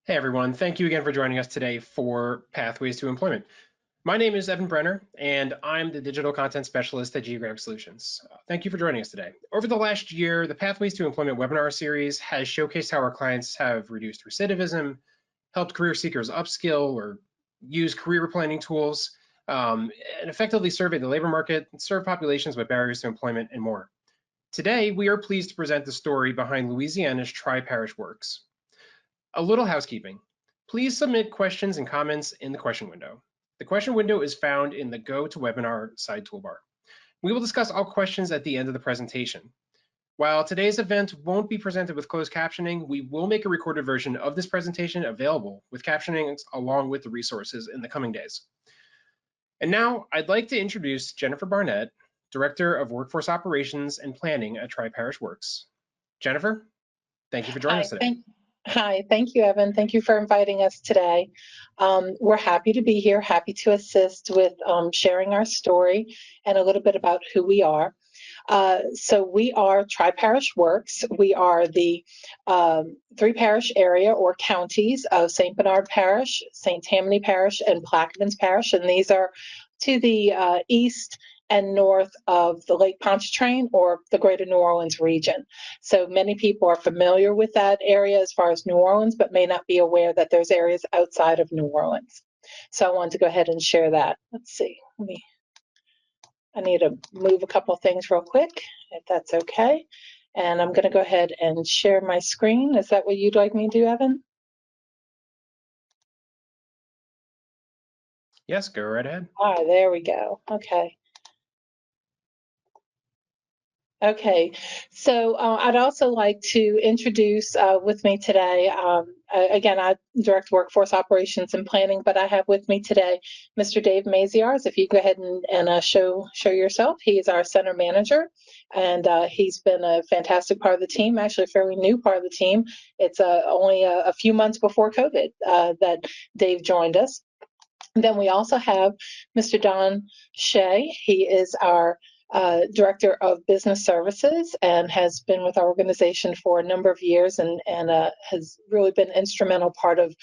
Hey everyone, thank you again for joining us today for Pathways to Employment. My name is Evan Brenner, and I'm the Digital Content Specialist at Geographic Solutions. Thank you for joining us today. Over the last year, the Pathways to Employment webinar series has showcased how our clients have reduced recidivism, helped career seekers upskill or use career planning tools, and effectively survey the labor market, serve populations with barriers to employment, and more. Today, we are pleased to present the story behind Louisiana's Tri-Parish works. A little housekeeping. Please submit questions and comments in the question window. The question window is found in the Go to Webinar side toolbar. We will discuss all questions at the end of the presentation. While today's event won't be presented with closed captioning, we will make a recorded version of this presentation available with captioning along with the resources in the coming days. And now I'd like to introduce Jennifer Barnett, Director of Workforce Operations and Planning at Tri-Parish Works. Jennifer, thank you for joining us today. Hi, thank you, Evan. Thank you for inviting us today. We're happy to be here, happy to assist with sharing our story and a little bit about who we are. So we are Tri-Parish Works. We are the three parish area or counties of St. Bernard Parish, St. Tammany Parish, and Plaquemines Parish, and these are to the east and north of the Lake Pontchartrain or the greater New Orleans region. So many people are familiar with that area as far as New Orleans, but may not be aware that there's areas outside of New Orleans. So I wanted to go ahead and share that. Let's see. I need to move a couple of things real quick, if that's okay. And I'm going to go ahead and share my screen. Is that what you'd like me to do, Evan? Yes, go right ahead. There we go. Okay. Okay, so I'd also like to introduce with me today, again, I direct workforce operations and planning, but I have with me today Mr. Dave Maziarz. If you go ahead and show yourself, he is our center manager, and he's been a fantastic part of the team, actually a fairly new part of the team. It's only a few months before COVID that Dave joined us. And then we also have Mr. Don Shea. He is our Director of Business Services and has been with our organization for a number of years and has really been an instrumental part of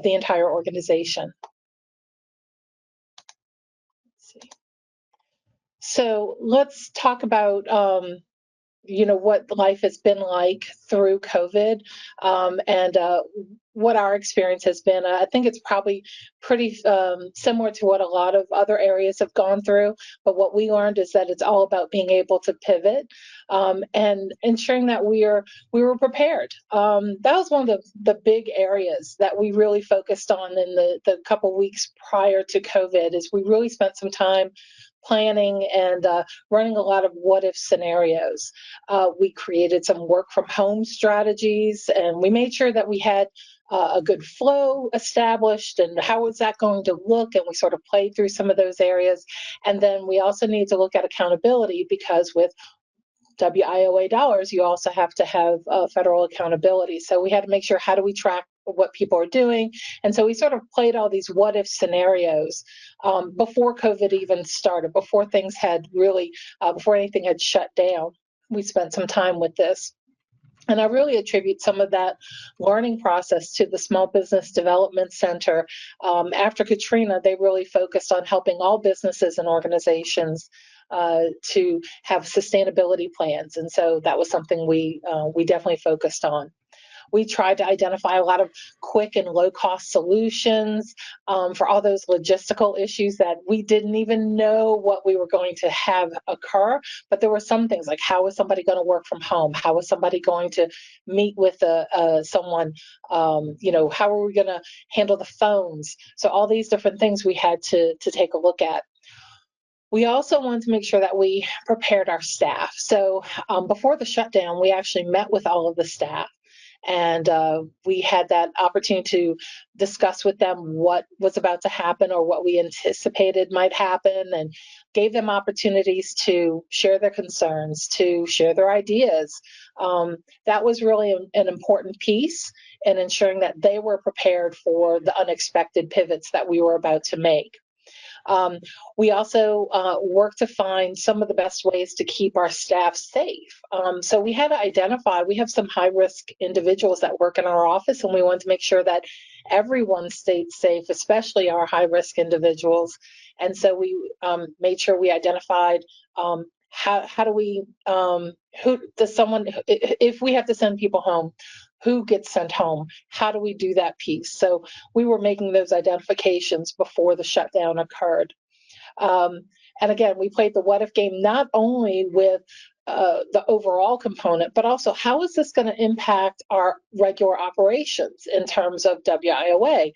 the entire organization. Let's see. So let's talk about what life has been like through COVID and what our experience has been. I think it's probably pretty similar to what a lot of other areas have gone through, but what we learned is that it's all about being able to pivot and ensuring that we were prepared. That was one of the big areas that we really focused on in the couple weeks prior to COVID, is we really spent some time planning and running a lot of what-if scenarios. We created some work-from-home strategies, and we made sure that we had a good flow established and how was that going to look, and we sort of played through some of those areas. And then we also need to look at accountability, because with WIOA dollars, you also have to have federal accountability. So we had to make sure, how do we track what people are doing? And so we sort of played all these what if scenarios before COVID even started, before things had really, before anything had shut down. We spent some time with this. And I really attribute some of that learning process to the Small Business Development Center. After Katrina, they really focused on helping all businesses and organizations to have sustainability plans. And so that was something we definitely focused on. We tried to identify a lot of quick and low-cost solutions for all those logistical issues that we didn't even know what we were going to have occur. But there were some things like, how was somebody going to work from home? How was somebody going to meet with someone? How are we going to handle the phones? So all these different things we had to take a look at. We also wanted to make sure that we prepared our staff. So before the shutdown, we actually met with all of the staff. And we had that opportunity to discuss with them what was about to happen or what we anticipated might happen, and gave them opportunities to share their concerns, to share their ideas. That was really an important piece in ensuring that they were prepared for the unexpected pivots that we were about to make. We also work to find some of the best ways to keep our staff safe. So we had to identify, we have some high-risk individuals that work in our office, and we want to make sure that everyone stayed safe, especially our high-risk individuals. And so we made sure we identified how do we, who does someone, if we have to send people home, who gets sent home? How do we do that piece? So we were making those identifications before the shutdown occurred. And again, we played the what if game not only with the overall component, but also how is this going to impact our regular operations in terms of WIOA?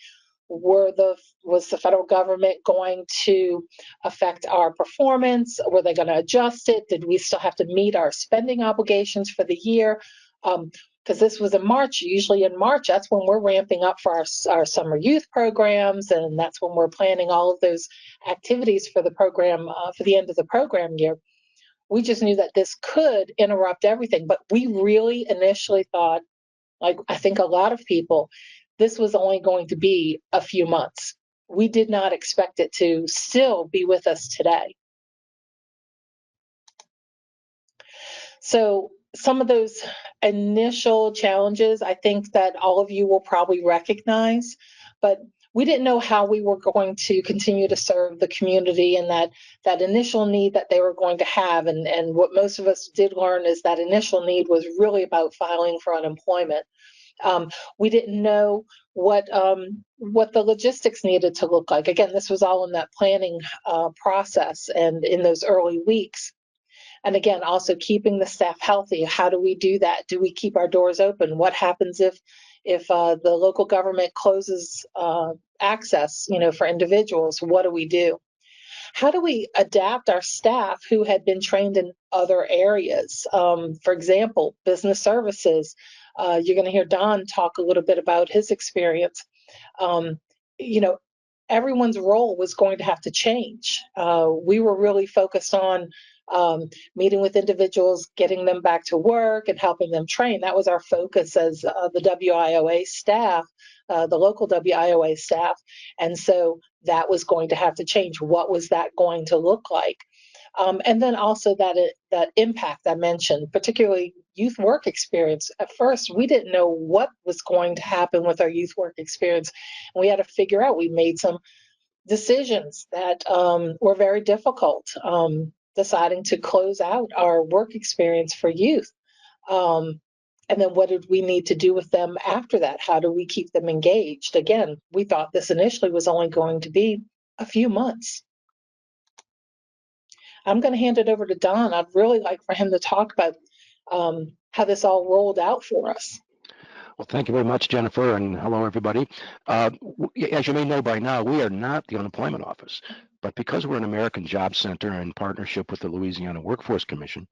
Was the federal government going to affect our performance? Were they going to adjust it? Did we still have to meet our spending obligations for the year? Because this was in March. Usually in March, that's when we're ramping up for our summer youth programs, and that's when we're planning all of those activities for the program, for the end of the program year. We just knew that this could interrupt everything, but we really initially thought, like I think a lot of people, this was only going to be a few months. We did not expect it to still be with us today. So some of those initial challenges, I think that all of you will probably recognize, but we didn't know how we were going to continue to serve the community and that initial need that they were going to have. And what most of us did learn is that initial need was really about filing for unemployment. We didn't know what the logistics needed to look like. Again, this was all in that planning process and in those early weeks. And again, also keeping the staff healthy. How do we do that? Do we keep our doors open? What happens if the local government closes access, for individuals? What do we do? How do we adapt our staff who had been trained in other areas? For example, business services. You're going to hear Don talk a little bit about his experience. Everyone's role was going to have to change. We were really focused on meeting with individuals, getting them back to work and helping them train. That was our focus as the WIOA staff, the local WIOA staff. And so that was going to have to change. What was that going to look like? And then also that impact I mentioned, particularly youth work experience. At first, we didn't know what was going to happen with our youth work experience. And we had to figure out, we made some decisions that were very difficult, deciding to close out our work experience for youth. And then what did we need to do with them after that? How do we keep them engaged? Again, we thought this initially was only going to be a few months. I'm going to hand it over to Don. I'd really like for him to talk about how this all rolled out for us. Well, thank you very much, Jennifer, and hello, everybody. As you may know by now, we are not the unemployment office, but because we're an American Job Center in partnership with the Louisiana Workforce Commission,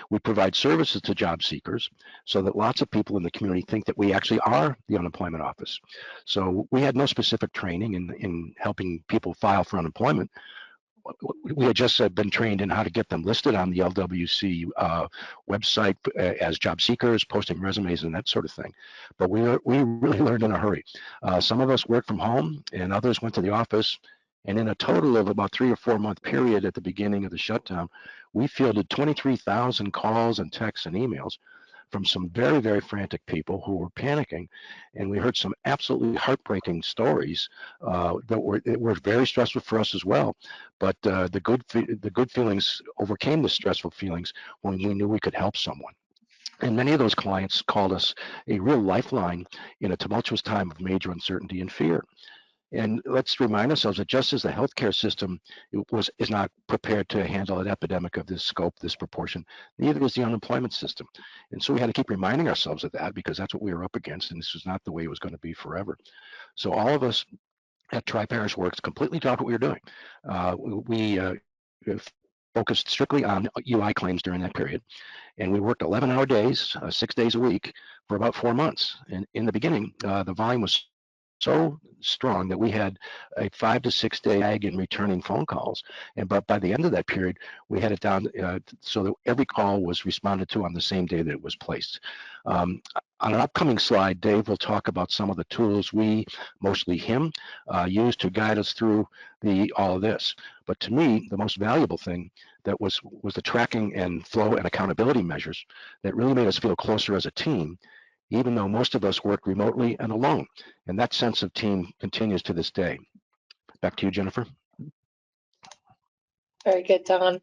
we provide services to job seekers so that lots of people in the community think that we actually are the unemployment office. So we had no specific training in helping people file for unemployment. We had just been trained in how to get them listed on the LWC website as job seekers, posting resumes and that sort of thing. But we really learned in a hurry. Some of us worked from home and others went to the office. And in a total of about 3 or 4 month period at the beginning of the shutdown, we fielded 23,000 calls and texts and emails from some very, very frantic people who were panicking. And we heard some absolutely heartbreaking stories that were very stressful for us as well. But the good feelings overcame the stressful feelings when we knew we could help someone. And many of those clients called us a real lifeline in a tumultuous time of major uncertainty and fear. And let's remind ourselves that just as the healthcare system is not prepared to handle an epidemic of this scope, this proportion, neither is the unemployment system. And so we had to keep reminding ourselves of that because that's what we were up against, and this was not the way it was going to be forever. So all of us at Tri-Parish works completely dropped what we were doing. We focused strictly on UI claims during that period, and we worked 11-hour days, 6 days a week for about 4 months. And in the beginning, the volume was so strong that we had a 5 to 6 day lag in returning phone calls. But by the end of that period, we had it down so that every call was responded to on the same day that it was placed. On an upcoming slide, Dave will talk about some of the tools we, mostly him, used to guide us through all of this. But to me, the most valuable thing that was the tracking and flow and accountability measures that really made us feel closer as a team even though most of us work remotely and alone. And that sense of team continues to this day. Back to you, Jennifer. Very good, Don.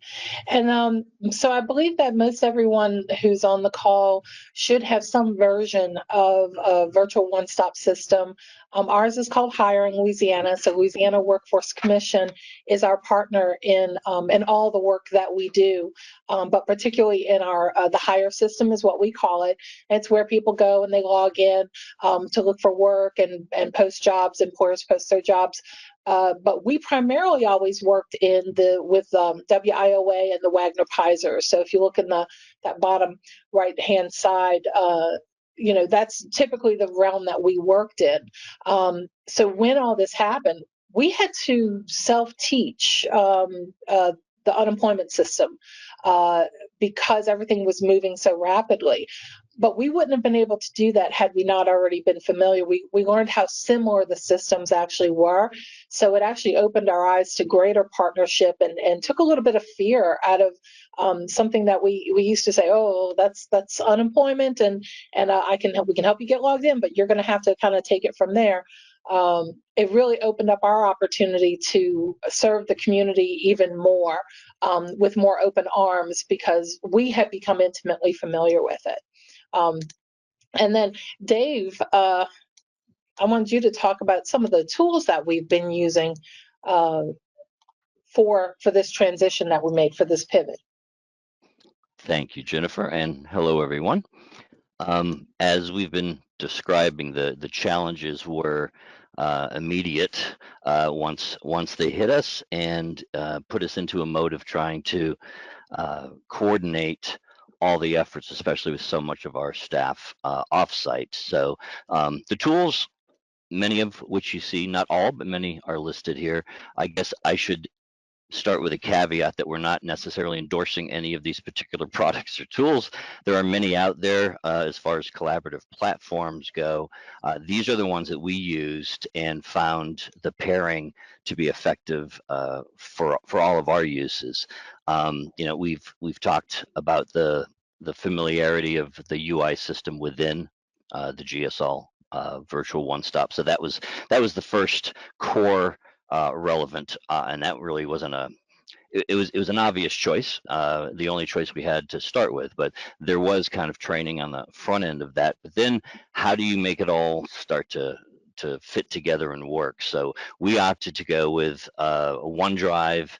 And so I believe that most everyone who's on the call should have some version of a virtual one-stop system. Ours is called Hire in Louisiana. So Louisiana Workforce Commission is our partner in all the work that we do, but particularly in our the Hire system is what we call it. It's where people go and they log in to look for work and post jobs. Employers post their jobs. But we primarily always worked with WIOA and the Wagner Pizer. So if you look in that bottom right-hand side, that's typically the realm that we worked in. So when all this happened, we had to self-teach the unemployment system because everything was moving so rapidly. But we wouldn't have been able to do that had we not already been familiar. We learned how similar the systems actually were. So it actually opened our eyes to greater partnership and took a little bit of fear out of something that we used to say, oh, that's unemployment and we can help you get logged in, but you're going to have to kind of take it from there. It really opened up our opportunity to serve the community even more with more open arms because we had become intimately familiar with it. And then Dave, I wanted you to talk about some of the tools that we've been using for this transition that we made for this pivot. Thank you, Jennifer, and hello, everyone. As we've been describing, the challenges were immediate once they hit us and put us into a mode of trying to coordinate all the efforts, especially with so much of our staff offsite. So the tools, many of which you see, not all, but many are listed here. I guess I should start with a caveat that we're not necessarily endorsing any of these particular products or tools. There are many out there as far as collaborative platforms go. These are the ones that we used and found the pairing to be effective for all of our uses. We've talked about the familiarity of the UI system within the GSL virtual one-stop. So that was the first core relevant, and that really wasn't it was an obvious choice, the only choice we had to start with, but there was kind of training on the front end of that. But then how do you make it all start to fit together and work? So we opted to go with OneDrive,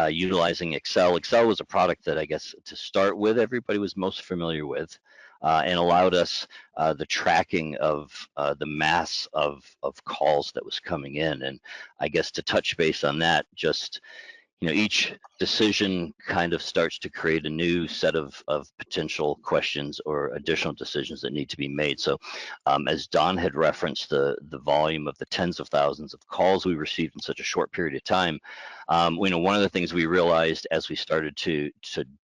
utilizing Excel. Excel was a product that I guess to start with everybody was most familiar with. And allowed us the tracking of the mass of calls that was coming in. And I guess to touch base on that, just each decision kind of starts to create a new set of potential questions or additional decisions that need to be made. So as Don had referenced, the volume of the tens of thousands of calls we received in such a short period of time, one of the things we realized as we started to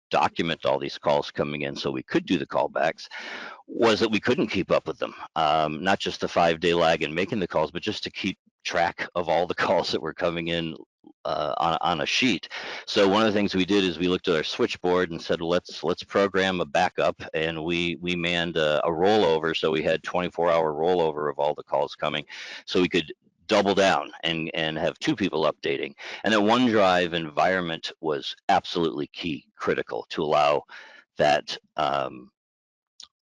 document all these calls coming in so we could do the callbacks was that we couldn't keep up with them. Not just the 5-day lag in making the calls, but just to keep track of all the calls that were coming in on a sheet. So one of the things we did is we looked at our switchboard and said, let's program a backup, and we manned a rollover. So we had 24-hour rollover of all the calls coming, so we could double down and have two people updating. And the OneDrive environment was absolutely critical to allow that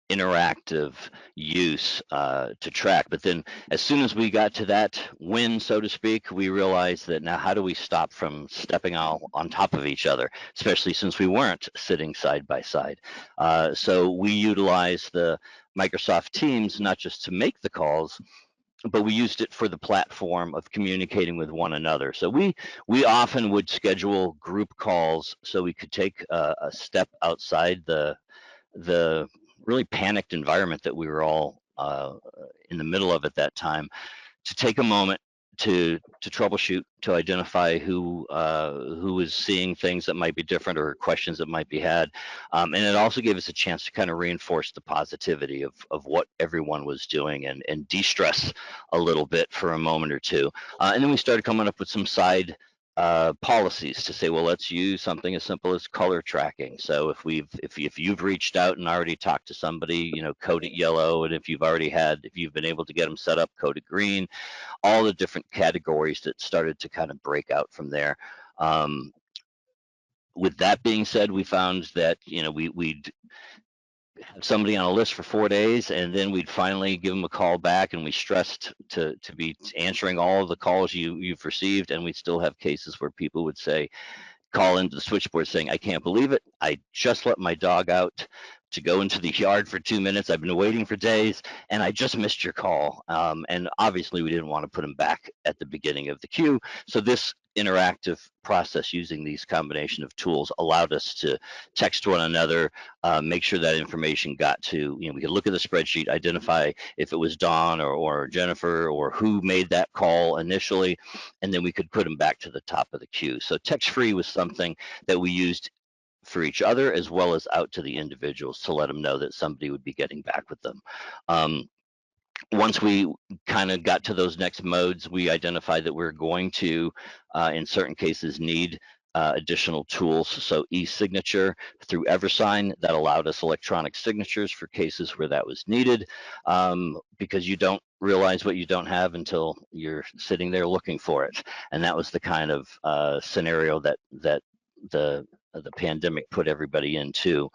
interactive use to track. But then as soon as we got to that win, so to speak, we realized that now how do we stop from stepping on top of each other, especially since we weren't sitting side by side. So we utilized the Microsoft Teams not just to make the calls, but we used it for the platform of communicating with one another. So we often would schedule group calls so we could take a step outside the really panicked environment that we were all in the middle of at that time, to take a moment to troubleshoot, to identify who was seeing things that might be different or questions that might be had. And it also gave us a chance to kind of reinforce the positivity of what everyone was doing and de-stress a little bit for a moment or two. And then we started coming up with some side policies to say, well, let's use something as simple as color tracking. So if you've reached out and already talked to somebody, code it yellow, and if you've been able to get them set up, code it green. All the different categories that started to kind of break out from there. With that being said, we found that we'd have somebody on a list for 4 days, and then we'd finally give them a call back, and we stressed to be answering all of the calls you've received, and we'd still have cases where people would say, call into the switchboard saying, I can't believe it. I just let my dog out to go into the yard for 2 minutes. I've been waiting for days, and I just missed your call. And obviously, we didn't want to put them back at the beginning of the queue. So this interactive process using these combination of tools allowed us to text one another, make sure that information got to, we could look at the spreadsheet, identify if it was Dawn or Jennifer or who made that call initially, and then we could put them back to the top of the queue. So text-free was something that we used for each other as well as out to the individuals to let them know that somebody would be getting back with them. Once we kind of got to those next modes, we identified that we're going to, in certain cases, need additional tools. So e-signature through EverSign, that allowed us electronic signatures for cases where that was needed, because you don't realize what you don't have until you're sitting there looking for it. And that was the kind of scenario that the pandemic put everybody into.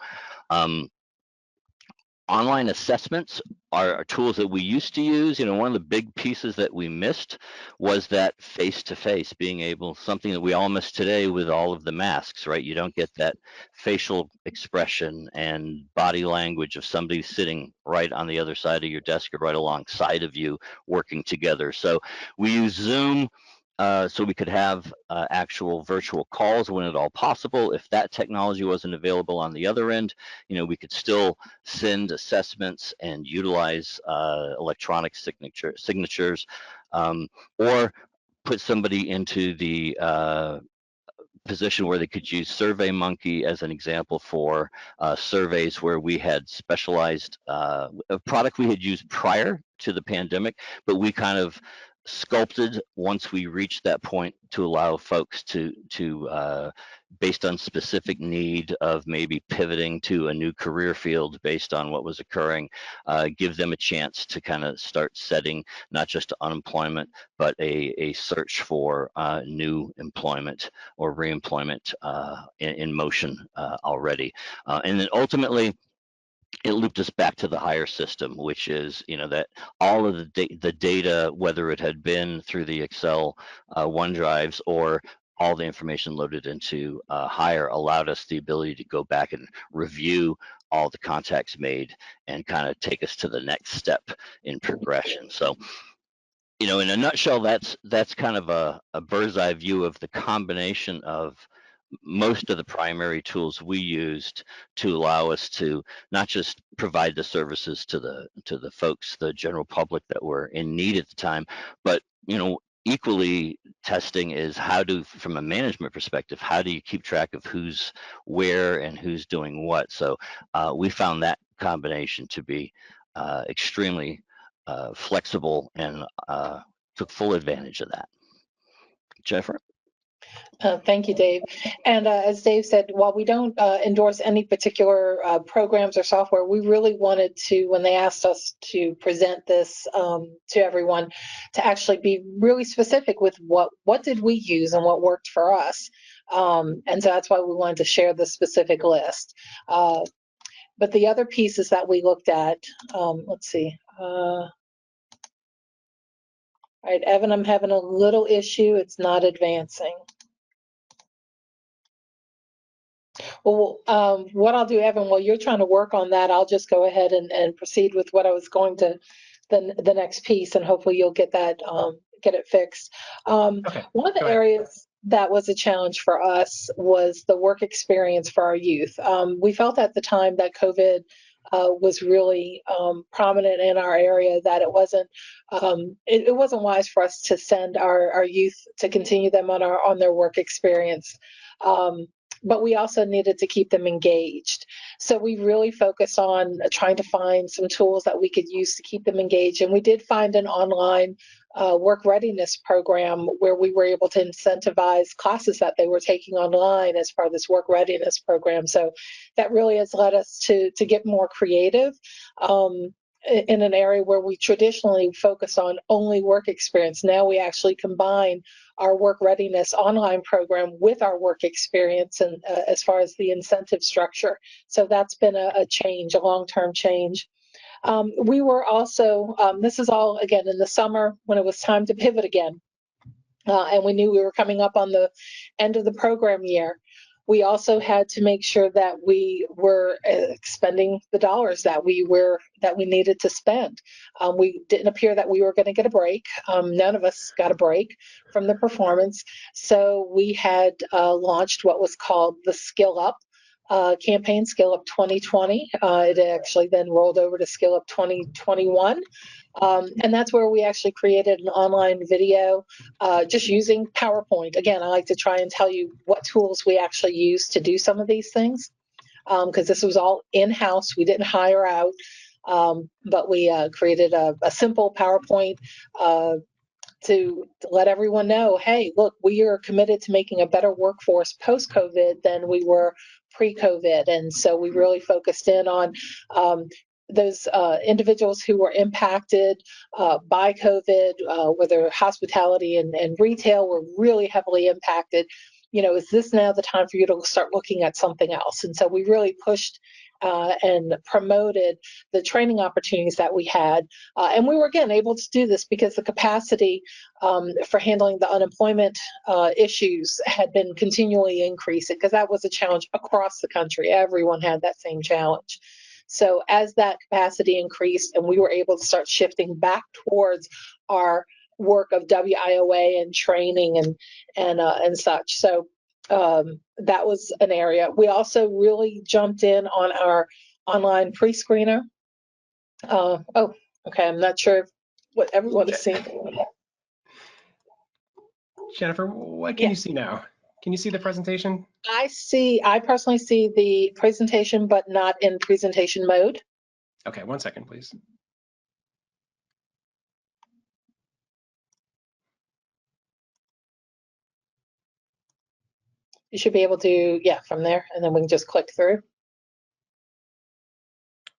Online assessments are tools that we used to use. One of the big pieces that we missed was that face-to-face, being able, something that we all miss today with all of the masks, right? You don't get that facial expression and body language of somebody sitting right on the other side of your desk or right alongside of you working together. So we use Zoom, so we could have actual virtual calls when at all possible. If that technology wasn't available on the other end, we could still send assessments and utilize electronic signatures, or put somebody into the position where they could use SurveyMonkey as an example for surveys where we had specialized a product we had used prior to the pandemic, but we kind of sculpted once we reached that point to allow folks to based on specific need of maybe pivoting to a new career field based on what was occurring, give them a chance to kind of start setting not just unemployment, but a search for new employment or reemployment in motion already. And then ultimately, it looped us back to the higher system, which is, that all of the data, whether it had been through the Excel OneDrives or all the information loaded into higher, allowed us the ability to go back and review all the contacts made and kind of take us to the next step in progression. So, in a nutshell, that's kind of a bird's eye view of the combination of most of the primary tools we used to allow us to not just provide the services to the folks, the general public that were in need at the time, but equally testing is from a management perspective, how do you keep track of who's where and who's doing what? So we found that combination to be extremely flexible and took full advantage of that. Jennifer? Thank you, Dave. And as Dave said, while we don't endorse any particular programs or software, we really wanted to, when they asked us to present this to everyone, to actually be really specific with what did we use and what worked for us. And so that's why we wanted to share the specific list. But the other pieces that we looked at, let's see. All right, Evan, I'm having a little issue. It's not advancing. Well, what I'll do, Evan, while you're trying to work on that, I'll just go ahead and proceed with what I was going to, the next piece, and hopefully you'll get that, get it fixed. Okay, one of the areas that was a challenge for us was the work experience for our youth. We felt at the time that COVID was really prominent in our area, that it wasn't wise for us to send our youth to continue them on their work experience. But we also needed to keep them engaged. So we really focused on trying to find some tools that we could use to keep them engaged. And we did find an online work readiness program where we were able to incentivize classes that they were taking online as part of this work readiness program. So that really has led us to get more creative in an area where we traditionally focus on only work experience. Now we actually combine our work readiness online program with our work experience and as far as the incentive structure. So that's been a change, a long-term change. We were also, this is all again in the summer when it was time to pivot again. And we knew we were coming up on the end of the program year. We also had to make sure that we were expending the dollars that we needed to spend. We didn't appear that we were going to get a break. None of us got a break from the performance. So we had launched what was called the Skill Up campaign, Skill Up 2020. It actually then rolled over to Skill Up 2021. And that's where we actually created an online video just using PowerPoint. Again, I like to try and tell you what tools we actually use to do some of these things because this was all in-house. We didn't hire out, but we created a simple PowerPoint to let everyone know, hey, look, we are committed to making a better workforce post-COVID than we were pre-COVID. And so we really focused in on those individuals who were impacted by COVID, whether hospitality and retail were really heavily impacted. You know, is this now the time for you to start looking at something else? And so we really pushed and promoted the training opportunities that we had. And we were, again, able to do this because the capacity for handling the unemployment issues had been continually increasing because that was a challenge across the country. Everyone had that same challenge. So as that capacity increased and we were able to start shifting back towards our work of WIOA and training and such. So that was an area. We also really jumped in on our online pre-screener. Oh, okay. I'm not sure what everyone is seeing. Jennifer, what can you see now? Can you see the presentation? I personally see the presentation, but not in presentation mode. Okay, 1 second, please. You should be able to, from there, and then we can just click through.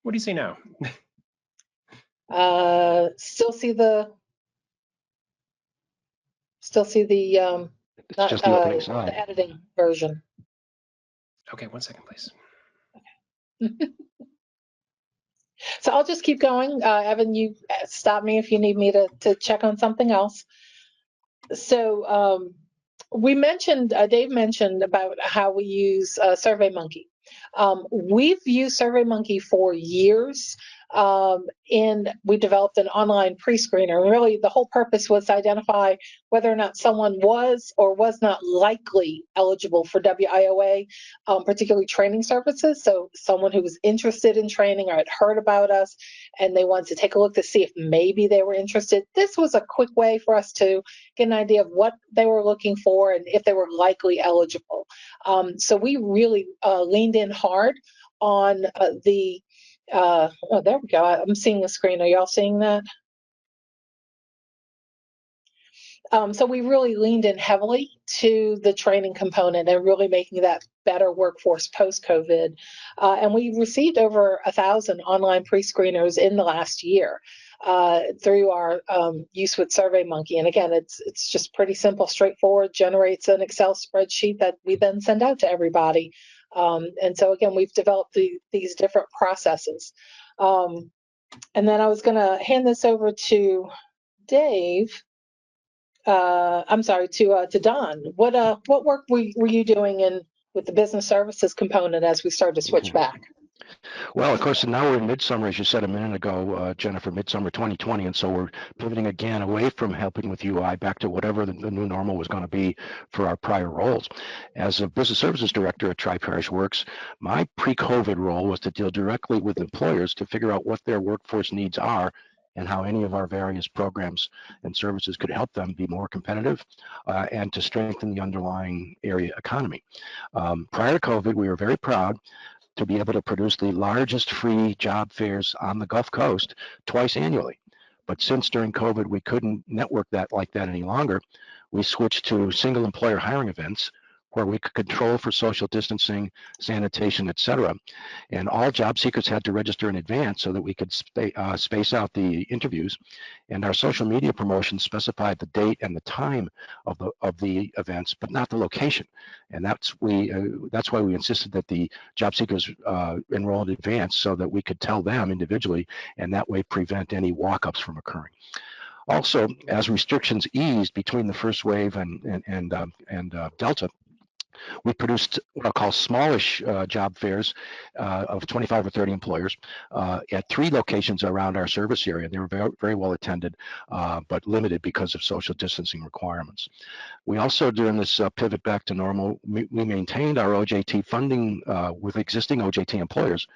What do you see now? Still see the It's just the opening slide. the editing version. Okay, 1 second, please. So I'll just keep going. Evan, you stop me if you need me to check on something else. So we mentioned, Dave mentioned about how we use SurveyMonkey. We've used SurveyMonkey for years. And we developed an online pre-screener. Really, the whole purpose was to identify whether or not someone was or was not likely eligible for WIOA, particularly training services. So someone who was interested in training or had heard about us and they wanted to take a look to see if maybe they were interested. This was a quick way for us to get an idea of what they were looking for and if they were likely eligible. So we really leaned in hard on oh, there we go. I'm seeing the screen. Are y'all seeing that? So we really leaned in heavily to the training component and really making that better workforce post-COVID. And we received over 1,000 online pre-screeners in the last year through our use with SurveyMonkey. And again, it's just pretty simple, straightforward, generates an Excel spreadsheet that we then send out to everybody. And so again, we've developed these different processes. And then I was going to hand this over to Dave. I'm sorry, to Don. What work were you doing with the business services component as we started to switch back? Well, of course, now we're in midsummer, as you said a minute ago, Jennifer, midsummer 2020, and so we're pivoting again away from helping with UI back to whatever the new normal was going to be for our prior roles. As a business services director at Tri-Parish Works, my pre-COVID role was to deal directly with employers to figure out what their workforce needs are and how any of our various programs and services could help them be more competitive and to strengthen the underlying area economy. Prior to COVID, we were very proud to be able to produce the largest free job fairs on the Gulf Coast twice annually. But since during COVID, we couldn't network that like that any longer, we switched to single employer hiring events where we could control for social distancing, sanitation, et cetera. And all job seekers had to register in advance so that we could space out the interviews. And our social media promotions specified the date and the time of the events, but not the location. And that's why we insisted that the job seekers enroll in advance so that we could tell them individually, and that way prevent any walk-ups from occurring. Also, as restrictions eased between the first wave and Delta, we produced what I'll call smallish job fairs of 25 or 30 employers at 3 locations around our service area. They were very, very well attended, but limited because of social distancing requirements. We also, during this pivot back to normal, we maintained our OJT funding with existing OJT employers.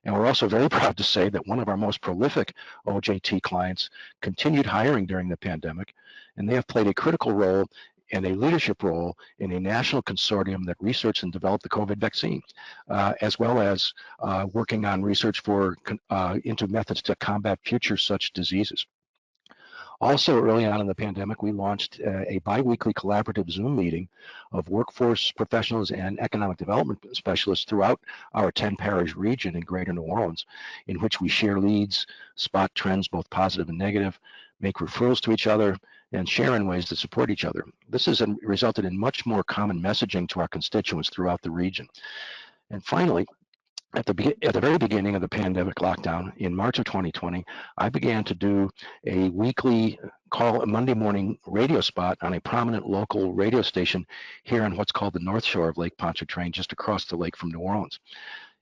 And we're also very proud to say that one of our most prolific OJT clients continued hiring during the pandemic, and they have played a critical role and a leadership role in a national consortium that researched and developed the COVID vaccine, as well as working on research into methods to combat future such diseases. Also, early on in the pandemic, we launched a bi-weekly collaborative Zoom meeting of workforce professionals and economic development specialists throughout our 10-parish region in Greater New Orleans, in which we share leads, spot trends, both positive and negative, make referrals to each other, and share in ways that support each other. This has resulted in much more common messaging to our constituents throughout the region. And finally, at the very beginning of the pandemic lockdown in March of 2020, I began to do a weekly a Monday morning radio spot on a prominent local radio station here on what's called the North Shore of Lake Pontchartrain, just across the lake from New Orleans.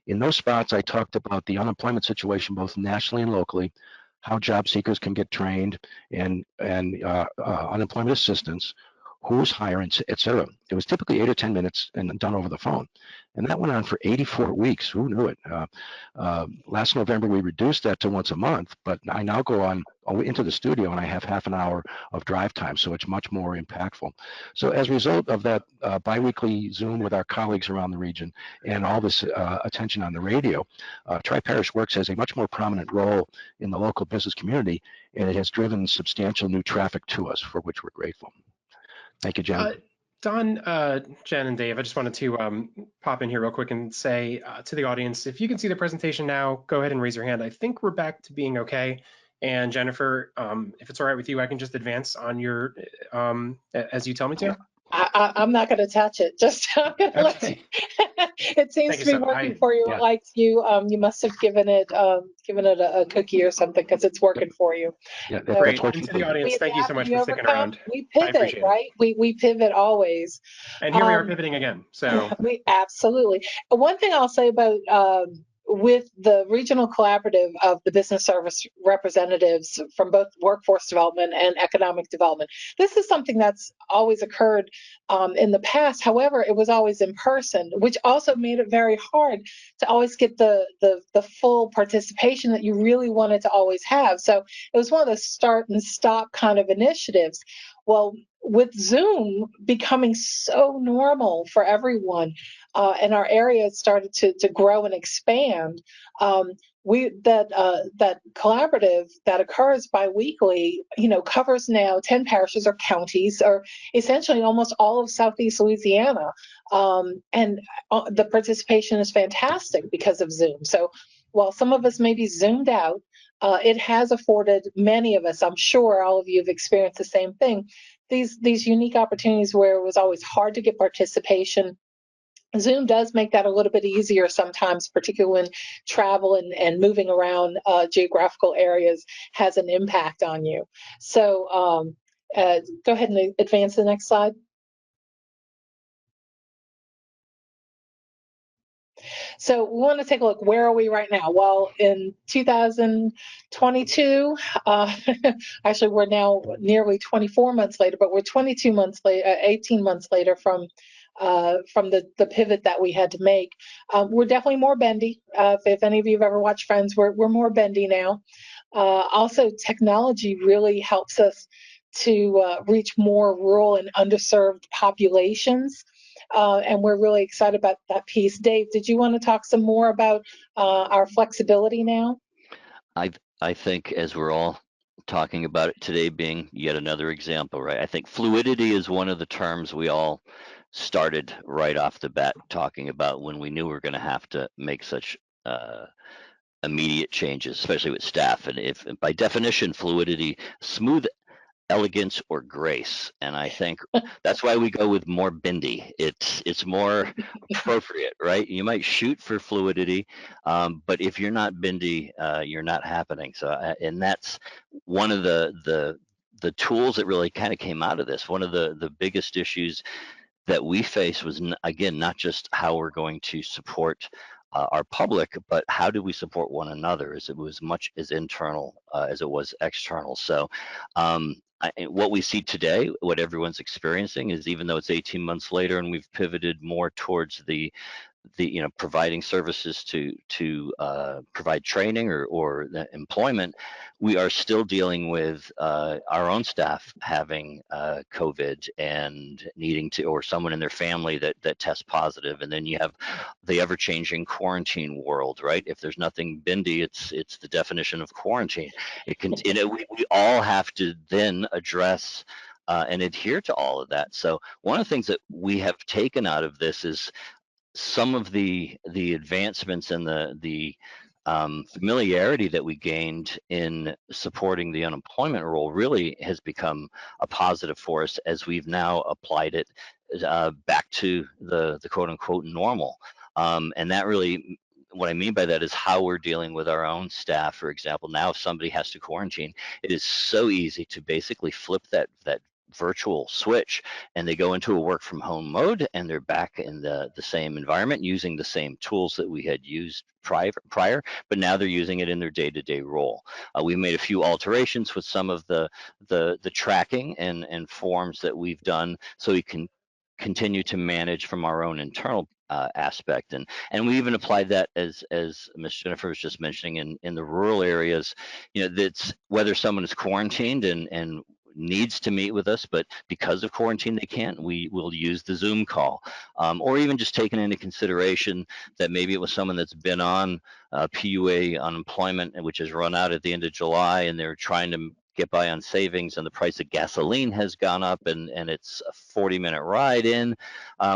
In those spots, I talked about the unemployment situation both nationally and locally, how job seekers can get trained, and unemployment assistance, who's hiring, et cetera. It was typically 8 or 10 minutes and done over the phone. And that went on for 84 weeks. Who knew it? Last November, we reduced that to once a month, but I now go on into the studio and I have half an hour of drive time, so it's much more impactful. So as a result of that biweekly Zoom with our colleagues around the region and all this attention on the radio, Tri-Parish works as a much more prominent role in the local business community, and it has driven substantial new traffic to us, for which we're grateful. Thank you, Jen. Don, Jen, and Dave, I just wanted to pop in here real quick and say to the audience, if you can see the presentation now, go ahead and raise your hand. I think we're back to being okay. And Jennifer, if it's all right with you, I can just advance on your, as you tell me to. I'm not going to touch it. Just I'm going to let you. It seems to be working for you. Yeah. Like you must have given it a cookie or something because it's working for you. Yeah, so, great. And to the audience, thank you so much for sticking around. We pivot, right? We pivot always. And here we are pivoting again. So we absolutely. One thing I'll say about with the regional collaborative of the business service representatives from both workforce development and economic development. This is something that's always occurred in the past. However, it was always in person, which also made it very hard to always get the full participation that you really wanted to always have. So it was one of those start and stop kind of initiatives. Well, with Zoom becoming so normal for everyone, and our area started to grow and expand, that collaborative that occurs biweekly, covers now 10 parishes or counties, or essentially almost all of Southeast Louisiana, and the participation is fantastic because of Zoom. So while some of us may be Zoomed out, it has afforded many of us, I'm sure all of you have experienced the same thing, these unique opportunities where it was always hard to get participation. Zoom does make that a little bit easier sometimes, particularly when travel and moving around geographical areas has an impact on you. So go ahead and advance to the next slide. So we want to take a look. Where are we right now? Well, in 2022, actually we're now nearly 24 months later, but we're 22 months later, 18 months later from the pivot that we had to make. We're definitely more bendy. If any of you have ever watched Friends, we're more bendy now. Also, technology really helps us to reach more rural and underserved populations. And we're really excited about that piece. Dave, did you want to talk some more about our flexibility now? I think as we're all talking about it today being yet another example, right? I think fluidity is one of the terms we all started right off the bat talking about when we knew we were going to have to make such immediate changes, especially with staff. And if by definition, fluidity, smooth elegance or grace, and I think that's why we go with more bendy. It's more appropriate, right? You might shoot for fluidity, but if you're not bendy, you're not happening. So and that's one of the tools that really kind of came out of this. One of the biggest issues that we face was again not just how we're going to support our public, but how do we support one another? As it was much as internal as it was external. So what we see today, what everyone's experiencing, is even though it's 18 months later and we've pivoted more towards the providing services to provide training or the employment, we are still dealing with our own staff having COVID and needing to, or someone in their family that tests positive, and then you have the ever-changing quarantine world, right? If there's nothing bendy, it's the definition of quarantine. It can, we all have to then address and adhere to all of that. So one of the things that we have taken out of this is some of the advancements and the familiarity that we gained in supporting the unemployment role really has become a positive for us as we've now applied it back to the quote unquote normal. And that really, what I mean by that is how we're dealing with our own staff. For example, now if somebody has to quarantine, it is so easy to basically flip that virtual switch and they go into a work from home mode and they're back in the same environment using the same tools that we had used prior, but now they're using it in their day-to-day role. We made a few alterations with some of the tracking and forms that we've done so we can continue to manage from our own internal aspect, and we even applied that as Ms. Jennifer was just mentioning in the rural areas. That's whether someone is quarantined and needs to meet with us, but because of quarantine they can't, we will use the Zoom call, or even just taking into consideration that maybe it was someone that's been on PUA unemployment, which has run out at the end of July, and they're trying to get by on savings, and the price of gasoline has gone up, and it's a 40-minute ride in.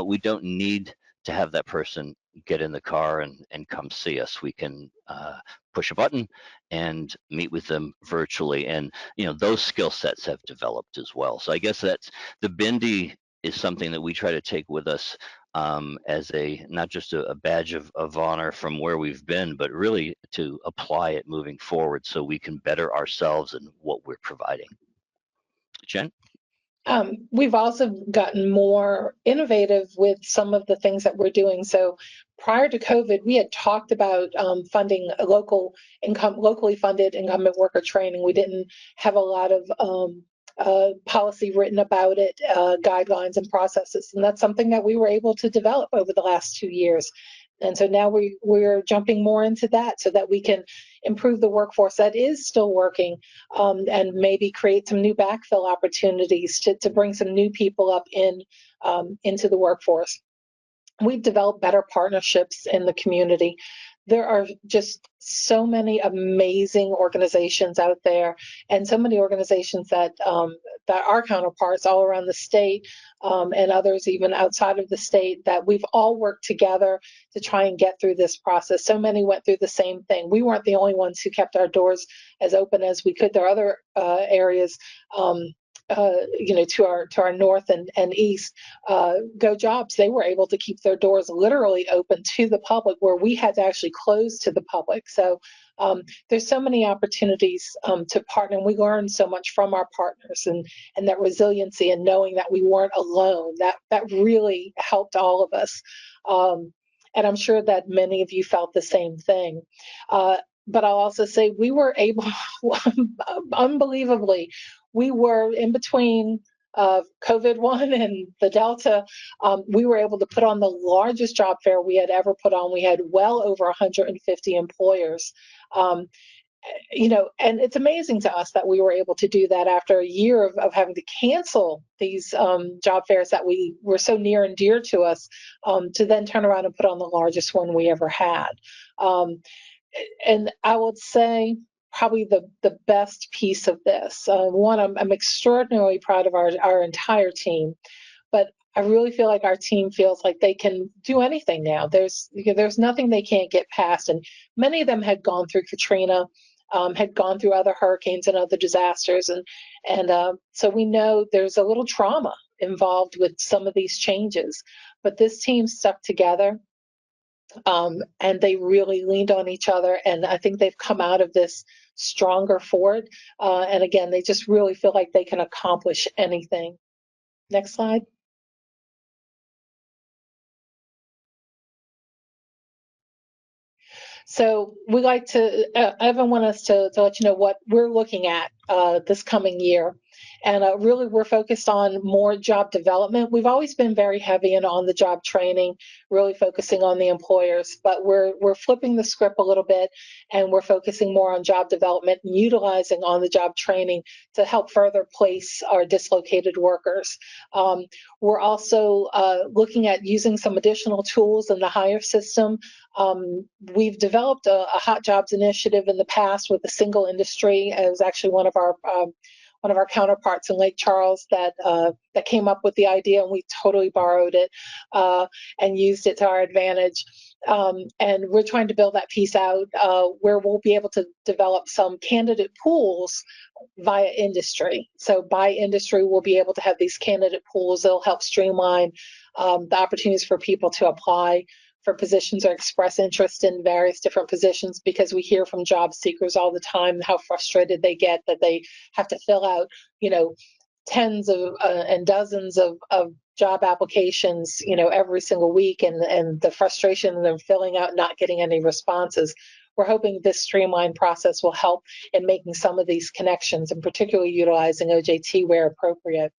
We don't need to have that person get in the car and come see us. We can push a button and meet with them virtually, and those skill sets have developed as well. So I guess that's the bendy is something that we try to take with us as not just a badge of honor from where we've been, but really to apply it moving forward so we can better ourselves in what we're providing. Jen? We've also gotten more innovative with some of the things that we're doing. So prior to COVID, we had talked about funding locally funded incumbent worker training. We didn't have a lot of policy written about it, guidelines and processes. And that's something that we were able to develop over the last 2 years. And so now we're jumping more into that so that we can improve the workforce that is still working, and maybe create some new backfill opportunities to bring some new people up into the workforce. We've developed better partnerships in the community. There are just so many amazing organizations out there, and so many organizations that our counterparts all around the state, and others even outside of the state, that we've all worked together to try and get through this process. So many went through the same thing. We weren't the only ones who kept our doors as open as we could. There are other areas to our north and east, Go Jobs, they were able to keep their doors literally open to the public, where we had to actually close to the public. So there's so many opportunities to partner, and we learned so much from our partners, and that resiliency and knowing that we weren't alone, that really helped all of us. And I'm sure that many of you felt the same thing. But I'll also say we were able, unbelievably, we were in between COVID-1 and the Delta. We were able to put on the largest job fair we had ever put on. We had well over 150 employers. And it's amazing to us that we were able to do that after a year of having to cancel these job fairs that were so near and dear to us, to then turn around and put on the largest one we ever had. And I would say probably the best piece of this. One, I'm extraordinarily proud of our entire team, but I really feel like our team feels like they can do anything now. There's nothing they can't get past, and many of them had gone through Katrina, had gone through other hurricanes and other disasters, and so we know there's a little trauma involved with some of these changes. But this team stuck together, and they really leaned on each other, and I think they've come out of this stronger for it. And again, they just really feel like they can accomplish anything. Next slide. So we like to, Evan want us to let you know what we're looking at this coming year. And really, we're focused on more job development. We've always been very heavy in on the job training, really focusing on the employers, but we're flipping the script a little bit, and we're focusing more on job development and utilizing on the job training to help further place our dislocated workers. We're also looking at using some additional tools in the hire system. We've developed a hot jobs initiative in the past with a single industry. It was actually one of our counterparts in Lake Charles that came up with the idea, and we totally borrowed it and used it to our advantage. And we're trying to build that piece out where we'll be able to develop some candidate pools via industry. So by industry, we'll be able to have these candidate pools that'll help streamline the opportunities for people to apply for positions or express interest in various different positions, because we hear from job seekers all the time how frustrated they get that they have to fill out, tens of and dozens of job applications, every single week, and the frustration of them filling out, not getting any responses. We're hoping this streamlined process will help in making some of these connections, and particularly utilizing OJT where appropriate.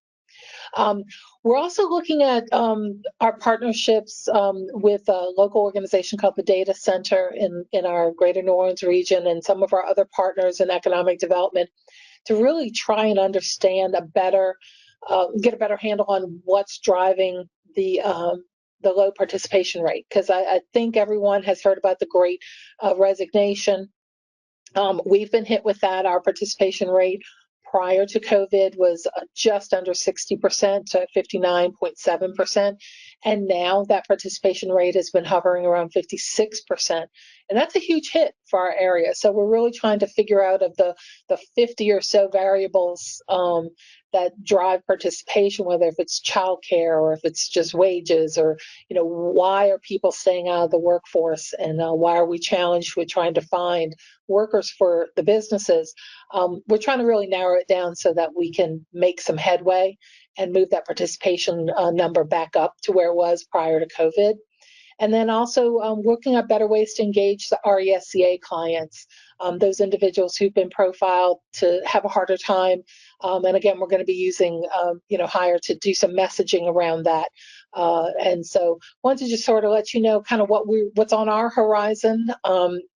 We're also looking at our partnerships with a local organization called the Data Center in our Greater New Orleans region, and some of our other partners in economic development, to really try and understand get a better handle on what's driving the low participation rate. Because I think everyone has heard about the Great Resignation. We've been hit with that. Our participation rate prior to COVID was just under 60% to 59.7%. And now that participation rate has been hovering around 56%. And that's a huge hit for our area. So we're really trying to figure out of the 50 or so variables that drive participation, whether if it's childcare or if it's just wages, or, why are people staying out of the workforce, and why are we challenged with trying to find workers for the businesses. We're trying to really narrow it down so that we can make some headway and move that participation number back up to where it was prior to COVID. And then also looking at better ways to engage the RESCA clients, those individuals who've been profiled to have a harder time. And again, we're going to be using, Hire to do some messaging around that. And so wanted to just sort of let you know kind of what's on our horizon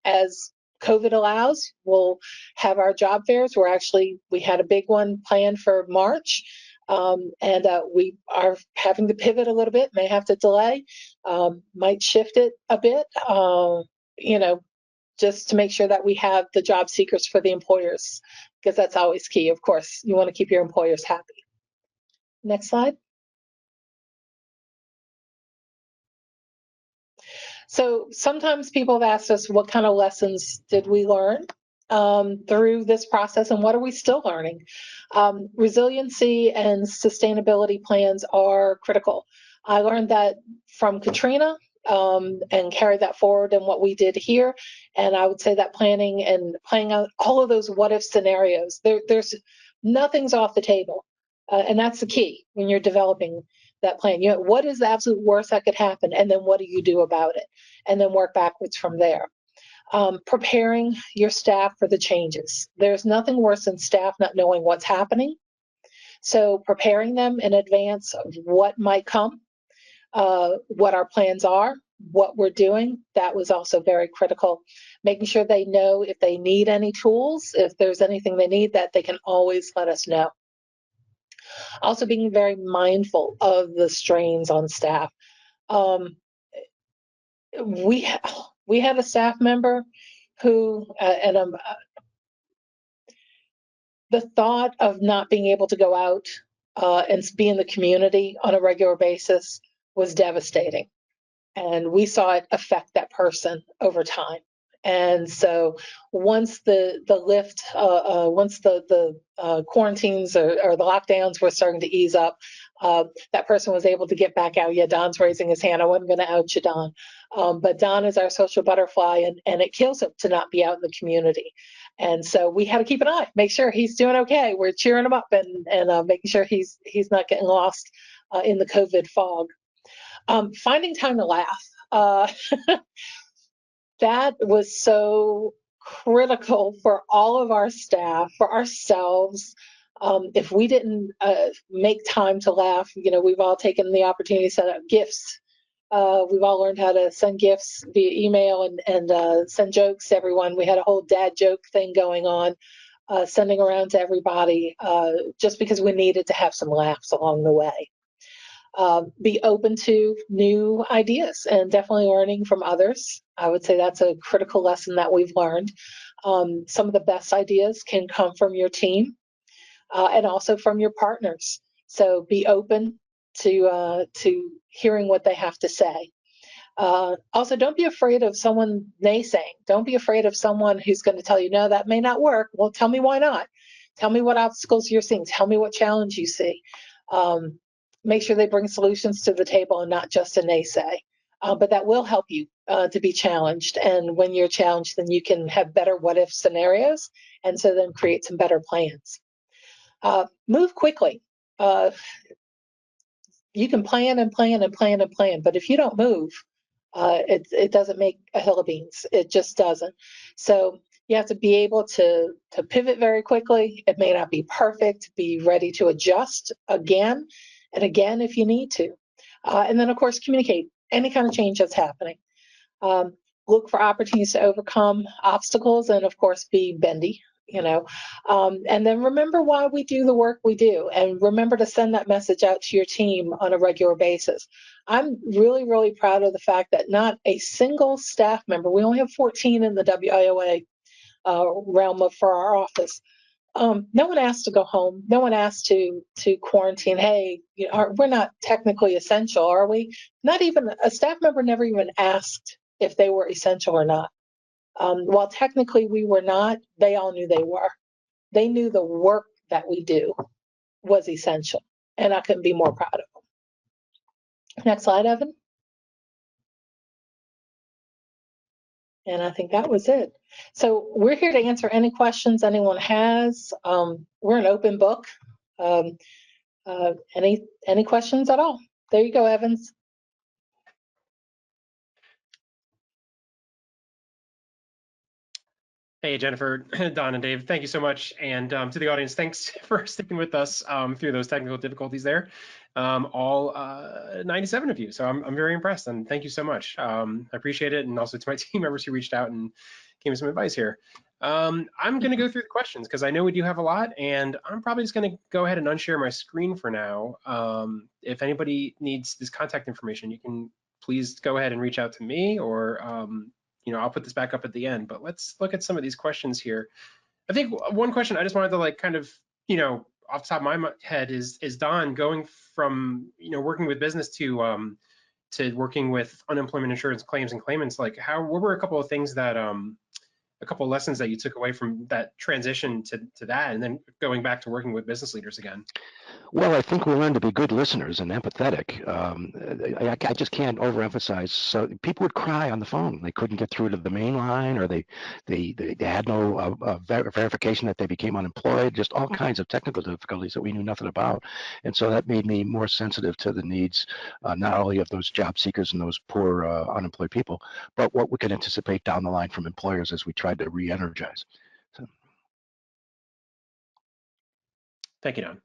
as COVID allows. We'll have our job fairs. We had a big one planned for March. And we are having to pivot a little bit, may have to delay, might shift it a bit, just to make sure that we have the job seekers for the employers, because that's always key. Of course, you want to keep your employers happy. Next slide. So sometimes people have asked us, what kind of lessons did we learn through this process, and what are we still learning? Resiliency and sustainability plans are critical. I learned that from Katrina and carried that forward in what we did here. And I would say that planning and playing out all of those what if scenarios, there's nothing's off the table. And that's the key when you're developing that plan. What is the absolute worst that could happen? And then what do you do about it? And then work backwards from there. Preparing your staff for the changes. There's nothing worse than staff not knowing what's happening. So preparing them in advance of what might come, what our plans are, what we're doing, that was also very critical. Making sure they know if they need any tools, if there's anything they need, that they can always let us know. Also being very mindful of the strains on staff. We had a staff member who, and the thought of not being able to go out and be in the community on a regular basis was devastating. And we saw it affect that person over time. And so once the quarantines or the lockdowns were starting to ease up, that person was able to get back out. Yeah, Don's raising his hand. I wasn't going to out you, Don. But Don is our social butterfly, and it kills him to not be out in the community. And so we had to keep an eye, make sure he's doing okay. We're cheering him up and making sure he's not getting lost in the COVID fog. Finding time to laugh. That was so critical for all of our staff, for ourselves. If we didn't make time to laugh, we've all taken the opportunity to set up gifts. We've all learned how to send gifts via email and send jokes to everyone. We had a whole dad joke thing going on, sending around to everybody, just because we needed to have some laughs along the way. Be open to new ideas and definitely learning from others. I would say that's a critical lesson that we've learned. Some of the best ideas can come from your team and also from your partners. So be open to hearing what they have to say. Also, don't be afraid of someone naysaying. Don't be afraid of someone who's going to tell you, no, that may not work. Well, tell me why not. Tell me what obstacles you're seeing. Tell me what challenge you see. Make sure they bring solutions to the table and not just a naysay. But that will help you to be challenged. And when you're challenged, then you can have better what-if scenarios, and so then create some better plans. Move quickly. You can plan and plan and plan and plan, but if you don't move, it doesn't make a hill of beans. It just doesn't. So you have to be able to pivot very quickly. It may not be perfect. Be ready to adjust again and again if you need to. And then, of course, communicate any kind of change that's happening. Look for opportunities to overcome obstacles and, of course, be bendy. And then remember why we do the work we do, and remember to send that message out to your team on a regular basis. I'm really, really proud of the fact that not a single staff member, we only have 14 in the WIOA realm for our office. No one asked to go home. No one asked to quarantine. Hey, we're not technically essential, are we? Not even a staff member never even asked if they were essential or not. While technically we were not, they all knew they were. They knew the work that we do was essential, and I couldn't be more proud of them. Next slide, Evan. And I think that was it. So we're here to answer any questions anyone has. We're an open book. Any questions at all? There you go, Evans. Hey, Jennifer, Don, and Dave, thank you so much. And to the audience, thanks for sticking with us through those technical difficulties there, all 97 of you. So I'm very impressed, and thank you so much. I appreciate it. And also to my team members who reached out and gave me some advice here. I'm going to go through the questions because I know we do have a lot, and I'm probably just going to go ahead and unshare my screen for now. If anybody needs this contact information, you can please go ahead and reach out to me, or I'll put this back up at the end, but let's look at some of these questions here. I think one question I just wanted to kind of, off the top of my head is Don, going from, working with business to working with unemployment insurance claims and claimants, what were a couple of things that, a couple of lessons that you took away from that transition to that, and then going back to working with business leaders again? Well, I think we learned to be good listeners and empathetic. I just can't overemphasize. So people would cry on the phone. They couldn't get through to the main line, or they had no verification that they became unemployed. Just all kinds of technical difficulties that we knew nothing about. And so that made me more sensitive to the needs, not only of those job seekers and those poor unemployed people, but what we could anticipate down the line from employers as we tried to re-energize. So. Thank you, Don.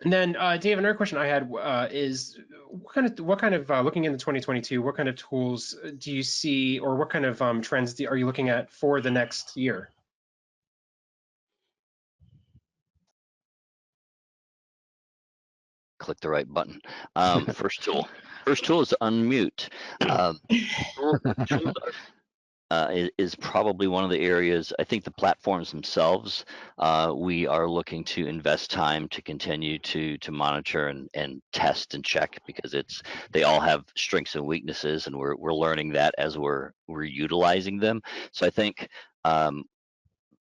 And then, Dave, another question I had is what kind of looking into 2022, what kind of tools do you see, or what kind of trends are you looking at for the next year? Click the right button. First tool is unmute. is probably one of the areas. I think the platforms themselves, we are looking to invest time to continue to monitor and test and check, because they all have strengths and weaknesses, and we're learning that as we're utilizing them. So I think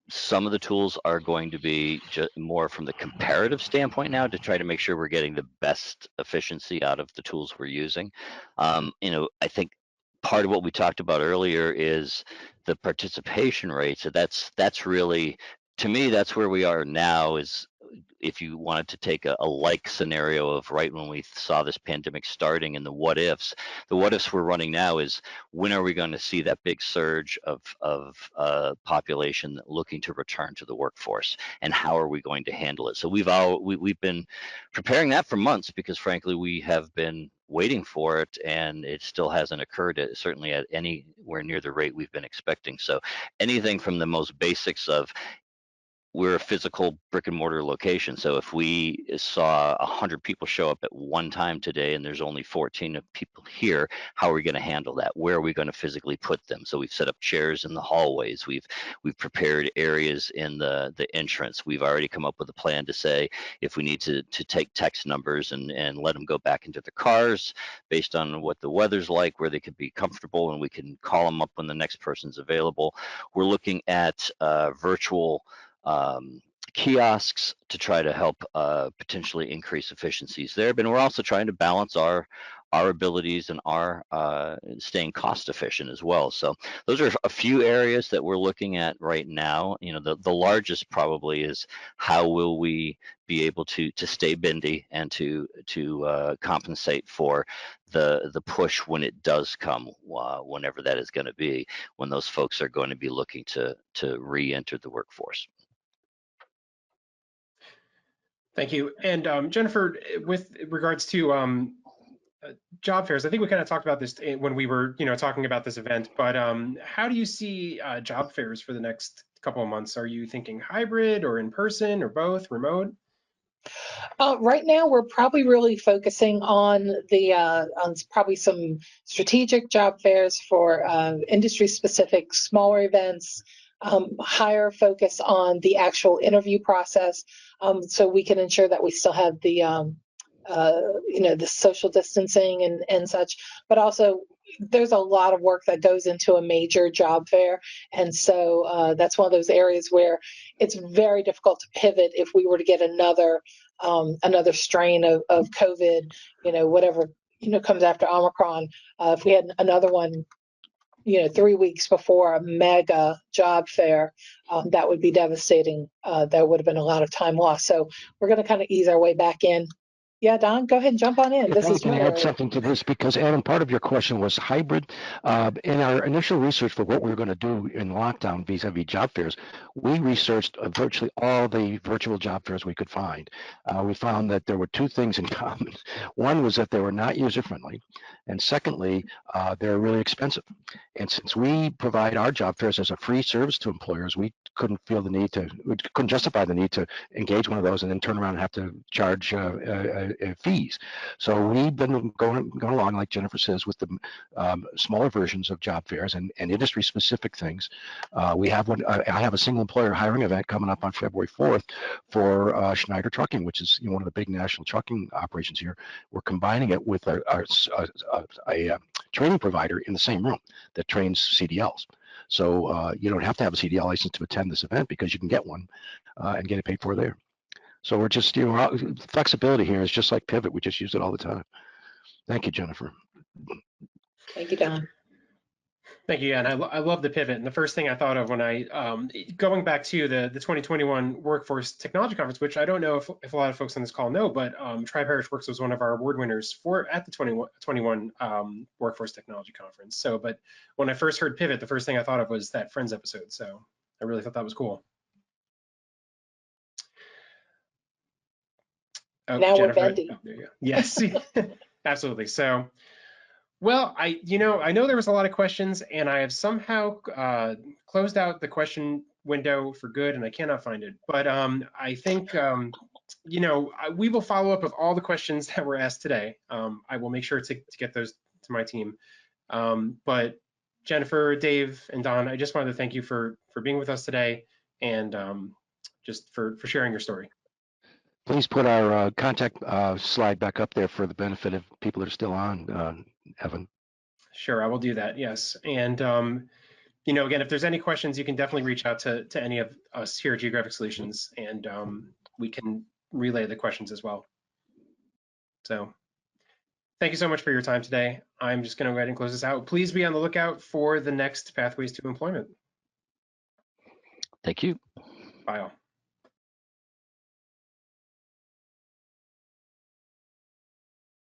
some of the tools are going to be more from the comparative standpoint now, to try to make sure we're getting the best efficiency out of the tools we're using. I think part of what we talked about earlier is the participation rate. So that's really, to me, that's where we are now. Is if you wanted to take a like scenario of right when we saw this pandemic starting, and the what ifs we're running now is, when are we going to see that big surge of population looking to return to the workforce, and how are we going to handle it? So we've been preparing that for months, because frankly we have been waiting for it, and it still hasn't occurred certainly at anywhere near the rate we've been expecting. So anything from the most basics of, we're a physical brick and mortar location. So if we saw 100 people show up at one time today, and there's only 14 people here, how are we going to handle that? Where are we going to physically put them? So we've set up chairs in the hallways. We've prepared areas in the entrance. We've already come up with a plan to say, if we need to take text numbers and let them go back into the cars based on what the weather's like, where they could be comfortable, and we can call them up when the next person's available. We're looking at virtual kiosks to try to help potentially increase efficiencies there. But we're also trying to balance our abilities and our staying cost efficient as well. So those are a few areas that we're looking at right now. The largest probably is, how will we be able to stay bendy and to compensate for the push when it does come, whenever that is going to be, when those folks are going to be looking to re-enter the workforce. Thank you. And Jennifer, with regards to job fairs, I think we kind of talked about this when we were, talking about this event, but how do you see job fairs for the next couple of months? Are you thinking hybrid, or in person, or both, remote? Right now, we're probably really focusing on probably some strategic job fairs for industry-specific smaller events, higher focus on the actual interview process, so we can ensure that we still have the social distancing and such. But also, there's a lot of work that goes into a major job fair, and so that's one of those areas where it's very difficult to pivot if we were to get another strain of COVID, whatever comes after Omicron. If we had another one, 3 weeks before a mega job fair, that would be devastating. There would have been a lot of time lost. So we're going to kind of ease our way back in. Yeah, Don, go ahead and jump on in. If I can add something to this, because Adam, part of your question was hybrid. In our initial research for what we were going to do in lockdown vis-a-vis job fairs, we researched virtually all the virtual job fairs we could find. We found that there were two things in common. One was that they were not user-friendly, and secondly, they're really expensive. And since we provide our job fairs as a free service to employers, we couldn't justify the need to engage one of those and then turn around and have to charge fees. So we've been going along, like Jennifer says, with the smaller versions of job fairs and industry specific things. We have one. I have a single employer hiring event coming up on February 4th for Schneider Trucking, which is one of the big national trucking operations here. We're combining it with a training provider in the same room that trains CDLs. So you don't have to have a CDL license to attend this event, because you can get one and get it paid for there. So we're just, flexibility here is just like pivot. We just use it all the time. Thank you, Jennifer. Thank you, Don. Thank you, and I love the pivot. And the first thing I thought of when going back to the 2021 Workforce Technology Conference, which I don't know if a lot of folks on this call know, but Tri-Parish Works was one of our award winners at the 2021 Workforce Technology Conference. So, but when I first heard pivot, the first thing I thought of was that Friends episode. So I really thought that was cool. Oh, now Jennifer, we're bendy. oh, there you go. Yes, absolutely. So, well, I know there was a lot of questions, and I have somehow closed out the question window for good, and I cannot find it. But I think we will follow up with all the questions that were asked today. I will make sure to get those to my team. But Jennifer, Dave, and Don, I just wanted to thank you for being with us today and just for sharing your story. Please put our contact slide back up there for the benefit of people that are still on, Evan. Sure, I will do that, yes. And again, if there's any questions, you can definitely reach out to any of us here at Geographic Solutions, and we can relay the questions as well. So thank you so much for your time today. I'm just going to go ahead and close this out. Please be on the lookout for the next Pathways to Employment. Thank you. Bye all.